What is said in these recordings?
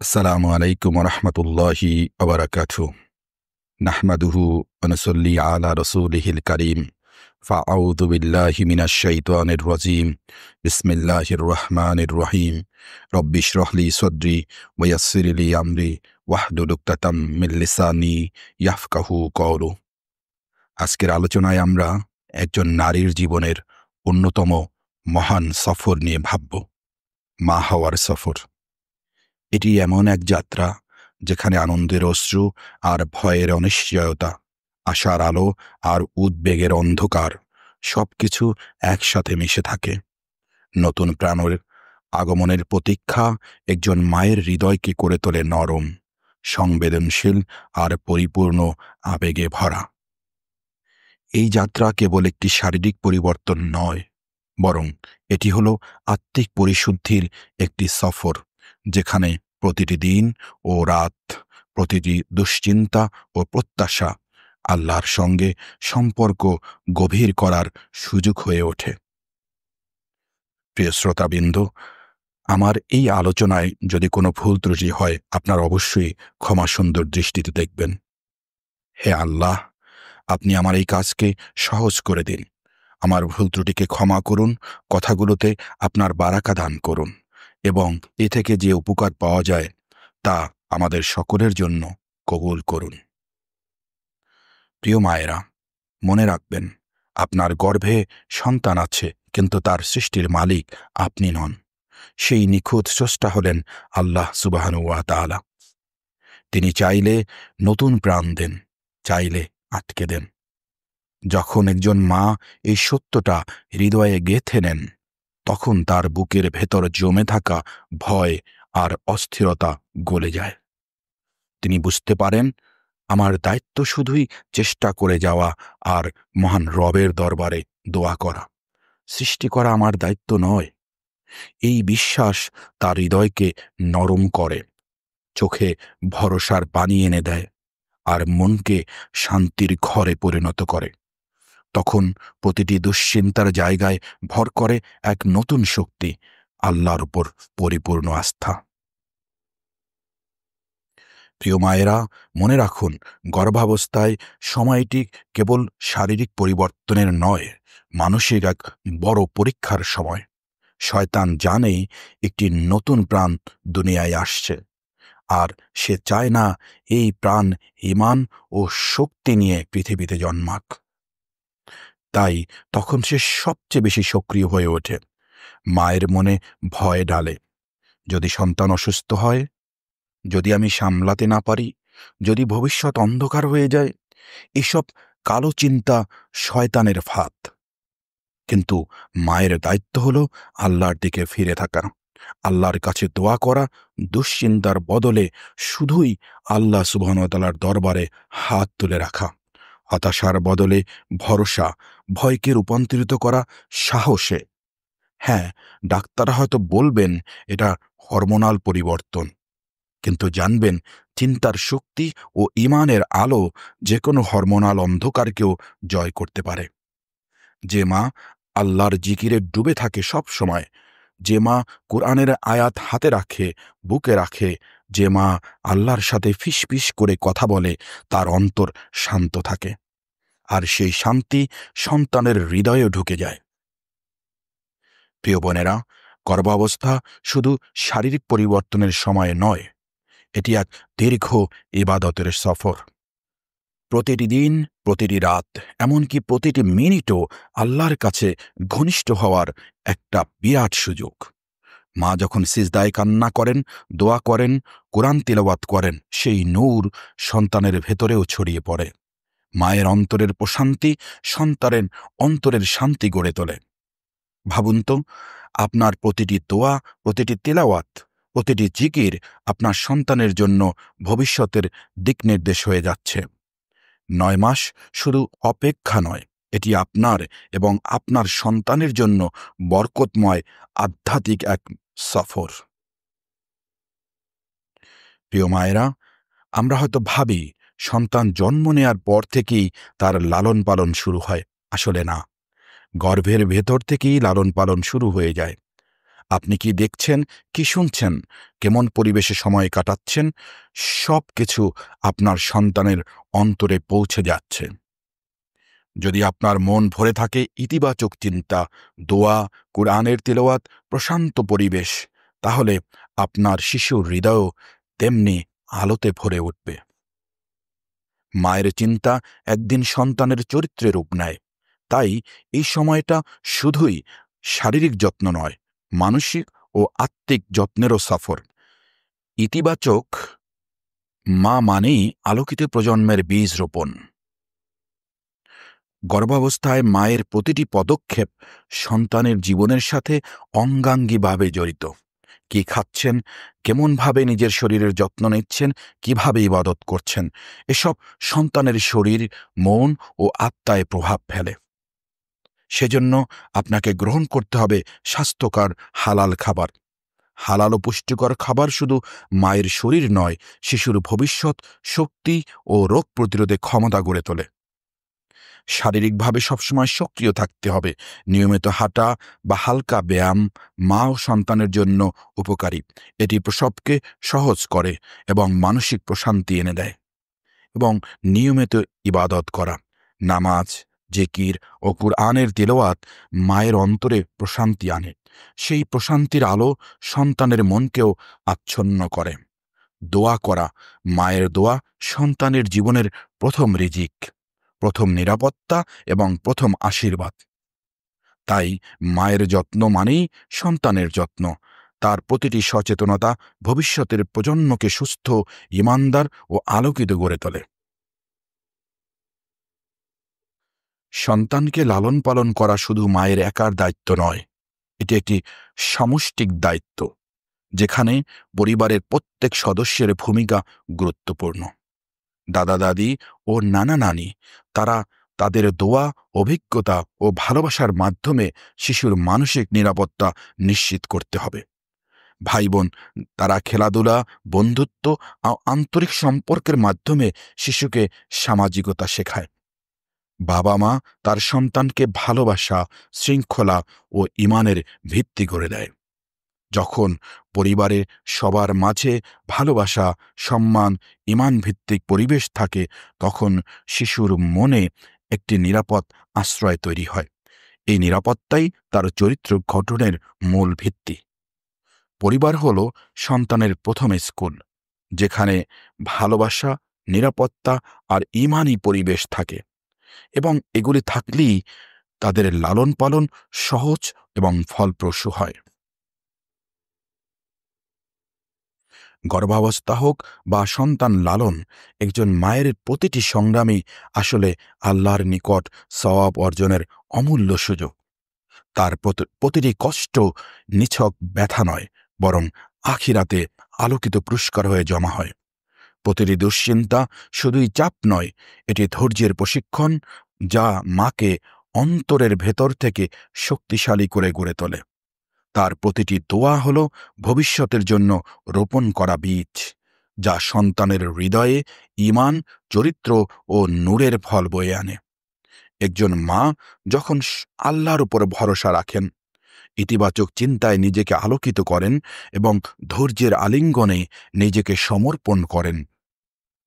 আসসালামু আলাইকুম রহমতুল্লাহি আবরাকাতু নাহমাদুহু অনুসল্লি আলা রসুলিহিল করিম ফাআউযু বিল্লাহি মিনাশ শাইতানির রাজিম বিসমিল্লাহির রহমানির রহিম রব্বি ইশরাহ লি সাদরি ওয়া ইয়াসসির লি আমরি ওয়াহলুল উকতাতাম মিন লিসানি ইয়াফকাহু কওলি। আজকের আলোচনায় আমরা একজন নারীর জীবনের অন্যতম মহান সফর নিয়ে ভাবব, মা হওয়ার সফর। এটি এমন এক যাত্রা যেখানে আনন্দের অশ্রু আর ভয়ের অনিশ্চয়তা, আশার আলো আর উদ্বেগের অন্ধকার সবকিছু একসাথে মিশে থাকে। নতুন প্রাণের আগমনের প্রতীক্ষা একজন মায়ের হৃদয়কে করে তোলে নরম, সংবেদনশীল আর পরিপূর্ণ আবেগে ভরা। এই যাত্রা কেবল একটি শারীরিক পরিবর্তন নয়, বরং এটি হলো আত্মিক পরিশুদ্ধির একটি সফর, যেখানে প্রতিটি দিন ও রাত, প্রতিটি দুশ্চিন্তা ও প্রত্যাশা আল্লাহর সঙ্গে সম্পর্ক গভীর করার সুযোগ হয়ে ওঠে। প্রিয় শ্রোতাবৃন্দ, আমার এই আলোচনায় যদি কোনো ভুল ত্রুটি হয়, আপনার অবশ্যই ক্ষমা সুন্দর দৃষ্টিতে দেখবেন। হে আল্লাহ, আপনি আমার এই কাজকে সহজ করে দিন। আমার ভুল ত্রুটিকে ক্ষমা করুন, কথাগুলোতে আপনার বারাকা দান করুন, এবং এ থেকে যে উপকার পাওয়া যায় তা আমাদের সকলের জন্য কবুল করুন। প্রিয় মায়েরা, মনে রাখবেন, আপনার গর্ভে সন্তান আছে, কিন্তু তার সৃষ্টির মালিক আপনি নন। সেই নিখুঁত স্রষ্টা হলেন আল্লাহ সুবহানাহু ওয়া তাআলা। তিনি চাইলে নতুন প্রাণ দেন, চাইলে আটকে দেন। যখন একজন মা এই সত্যটা হৃদয়ে গেঁথে নেন, তখন তার বুকের ভেতর জমে থাকা ভয় আর অস্থিরতা গলে যায়। তিনি বুঝতে পারেন, আমার দায়িত্ব শুধুই চেষ্টা করে যাওয়া আর মহান রবের দরবারে দোয়া করা। সৃষ্টি করা আমার দায়িত্ব নয়। এই বিশ্বাস তার হৃদয়কে নরম করে, চোখে ভরসার পানি এনে দেয়, আর মনকে শান্তির ঘরে পরিণত করে। তখন প্রতিটি দুশ্চিন্তার জায়গায় ভর করে এক নতুন শক্তি, আল্লাহর উপর পরিপূর্ণ আস্থা। প্রিয় মায়েরা, মনে রাখুন, গর্ভাবস্থায় সময়টি কেবল শারীরিক পরিবর্তনের নয়, মানসিক এক বড় পরীক্ষার সময়। শয়তান জানে একটি নতুন প্রাণ দুনিয়ায় আসছে, আর সে চায় না এই প্রাণ ঈমান ও শক্তি নিয়ে পৃথিবীতে জন্মাক। তাই তখন সে সবচেয়ে বেশি সক্রিয় হয়ে ওঠে। মায়ের মনে ভয় ডালে, যদি সন্তান অসুস্থ হয়, যদি আমি সামলাতে না পারি, যদি ভবিষ্যৎ অন্ধকার হয়ে যায়। এসব কালো চিন্তা শয়তানের ফাঁদ। কিন্তু মায়ের দায়িত্ব হলো আল্লাহর দিকে ফিরে থাকা, আল্লাহর কাছে দোয়া করা, দুশ্চিন্তার বদলে শুধুই আল্লাহ সুবহানাহু ওয়া তাআলার দরবারে হাত তুলে রাখা, হতাশার বদলে ভরসা, ভয়কে রূপান্তরিত করা সাহসে। হ্যাঁ, ডাক্তাররা হয়তো বলবেন এটা হরমোনাল পরিবর্তন, কিন্তু জানবেন, চিন্তার শক্তি ও ঈমানের আলো যে কোনো হরমোনাল অন্ধকারকেও জয় করতে পারে। যে মা আল্লাহর জিকিরে ডুবে থাকে সব সময়, যে মা কোরআনের আয়াত হাতে রাখে, বুকে রাখে, যে মা আল্লাহর সাথে ফিসফিস করে কথা বলে, তার অন্তর শান্ত থাকে, আর সেই শান্তি সন্তানের হৃদয়ে ঢুকে যায়। প্রিয় বোনেরা, গর্ভাবস্থা শুধু শারীরিক পরিবর্তনের সময় নয়, এটি এক দীর্ঘ ইবাদতের সফর। প্রতিটি দিন, প্রতিটি রাত, এমনকি প্রতিটি মিনিটও আল্লাহর কাছে ঘনিষ্ঠ হওয়ার একটা বিরাট সুযোগ। মা যখন সিজদায় কান্না করেন, দোয়া করেন, কোরআন তিলাওয়াত করেন, সেই নূর সন্তানের ভেতরেও ছড়িয়ে পড়ে। মায়ের অন্তরের প্রশান্তি সন্তানের অন্তরের শান্তি গড়ে তোলে। ভাবুন তো, আপনার প্রতিটি দোয়া, প্রতিটি তিলাওয়াত, প্রতিটি জিকির আপনার সন্তানের জন্য ভবিষ্যতের দিকনির্দেশ হয়ে যাচ্ছে। 9 মাস শুধু অপেক্ষা নয়, এটি আপনার এবং আপনার সন্তানের জন্য বরকতময় আধ্যাত্মিক এক সফর। প্রিয় মায়েরা, আমরা হয়তো ভাবি সন্তান জন্ম নেয়ার পর থেকেই তার লালন পালন শুরু হয়। আসলে না, গর্ভের ভেতর থেকেই লালন পালন শুরু হয়ে যায়। আপনি কি দেখছেন, কি শুনছেন, কেমন পরিবেশে সময় কাটাচ্ছেন, সব কিছু আপনার সন্তানের অন্তরে পৌঁছে যাচ্ছে। যদি আপনার মন ভরে থাকে ইতিবাচক চিন্তা, দোয়া, কুরআনের তিলাওয়াত, প্রশান্ত পরিবেশ, তাহলে আপনার শিশুর হৃদয়ও তেমনি আলোতে ভরে উঠবে। মায়ের চিন্তা একদিন সন্তানের চরিত্রে রূপ নেয়। তাই এই সময়টা শুধুই শারীরিক যত্ন নয়, মানসিক ও আত্মিক যত্নেরও সফর। ইতিবাচক মা মানেই আলোকিত প্রজন্মের বীজ রোপণ। গর্ভাবস্থায় মায়ের প্রতিটি পদক্ষেপ সন্তানের জীবনের সাথে অঙ্গাঙ্গিভাবে জড়িত। কি খাচ্ছেন, কেমনভাবে নিজের শরীরের যত্ন নিচ্ছেন, কিভাবে ইবাদত করছেন, এসব সন্তানের শরীর, মন ও আত্মায় প্রভাব ফেলে। সেজন্য আপনাকে গ্রহণ করতে হবে স্বাস্থ্যকর হালাল খাবার। হালাল ও পুষ্টিকর খাবার শুধু মায়ের শরীর নয়, শিশুর ভবিষ্যৎ, শক্তি ও রোগ প্রতিরোধে ক্ষমতা গড়ে তোলে। শারীরিকভাবে সবসময় সক্রিয় থাকতে হবে। নিয়মিত হাঁটা বা হালকা ব্যায়াম মা ও সন্তানের জন্য উপকারী। এটি প্রসবকে সহজ করে এবং মানসিক প্রশান্তি এনে দেয়। এবং নিয়মিত ইবাদত করা, নামাজ, জিকির ও কুরআনের তিলাওয়াত মায়ের অন্তরে প্রশান্তি আনে। সেই প্রশান্তির আলো সন্তানের মনকেও আচ্ছন্ন করে। দোয়া করা, মায়ের দোয়া সন্তানের জীবনের প্রথম রিজিক, প্রথম নিরাপত্তা এবং প্রথম আশীর্বাদ। তাই মায়ের যত্ন মানেই সন্তানের যত্ন। তার প্রতিটি সচেতনতা ভবিষ্যতের প্রজন্মকে সুস্থ, ঈমানদার ও আলোকিত গড়ে তোলে। সন্তানকে লালন পালন করা শুধু মায়ের একার দায়িত্ব নয়, এটি একটি সামষ্টিক দায়িত্ব, যেখানে পরিবারের প্রত্যেক সদস্যের ভূমিকা গুরুত্বপূর্ণ। দাদা দাদি ও নানা নানি, তারা তাদের দোয়া, অভিজ্ঞতা ও ভালোবাসার মাধ্যমে শিশুর মানসিক নিরাপত্তা নিশ্চিত করতে হবে। ভাই বোন, তারা খেলাধুলা, বন্ধুত্ব ও আন্তরিক সম্পর্কের মাধ্যমে শিশুকে সামাজিকতা শেখায়। বাবা মা তার সন্তানকে ভালোবাসা, শৃঙ্খলা ও ঈমানের ভিত্তি করে দেয়। যখন পরিবারে সবার মাঝে ভালোবাসা, সম্মান, ঈমান ভিত্তিক পরিবেশ থাকে, তখন শিশুর মনে একটি নিরাপদ আশ্রয় তৈরি হয়। এই নিরাপত্তাই তার চরিত্র গঠনের মূল ভিত্তি। পরিবার হল সন্তানের প্রথম স্কুল, যেখানে ভালোবাসা, নিরাপত্তা আর ঈমানি পরিবেশ থাকে, এবং এগুলি থাকলেই তাদের লালন পালন সহজ এবং ফলপ্রসূ হয়। গর্ভাবস্থা হোক বা সন্তান লালন, একজন মায়ের প্রতিটি সংগ্রামই আসলে আল্লাহর নিকট সওয়াব অর্জনের অমূল্য সুযোগ। তার প্রতিটি কষ্ট নিছক ব্যথা নয়, বরং আখিরাতে আলোকিত পুরস্কার হয়ে জমা হয়। প্রতিটি দুশ্চিন্তা শুধুই চাপ নয়, এটি ধৈর্যের প্রশিক্ষণ, যা মাকে অন্তরের ভেতর থেকে শক্তিশালী করে গড়ে তোলে। তার প্রতিটি দোয়া হল ভবিষ্যতের জন্য রোপণ করা বীজ, যা সন্তানের হৃদয়ে ঈমান, চরিত্র ও নূরের ফল বয়ে আনে। একজন মা যখন আল্লাহর উপর ভরসা রাখেন, ইতিবাচক চিন্তায় নিজেকে আলোকিত করেন এবং ধৈর্যের আলিঙ্গনে নিজেকে সমর্পণ করেন,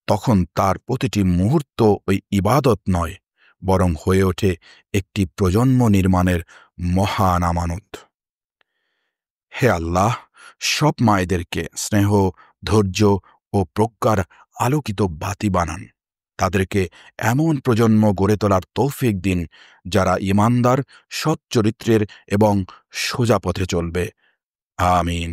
তখন তার প্রতিটি মুহূর্ত ওই ইবাদত নয়, বরং হয়ে ওঠে একটি প্রজন্ম নির্মাণের মহান আমানত। হে আল্লাহ, সব মায়েদেরকে স্নেহ, ধৈর্য ও প্রজ্ঞার আলোকিত বাতি বানান। তাদেরকে এমন প্রজন্ম গড়ে তোলার তৌফিক দিন, যারা ঈমানদার, সৎ চরিত্রের এবং সোজা পথে চলবে। আমিন।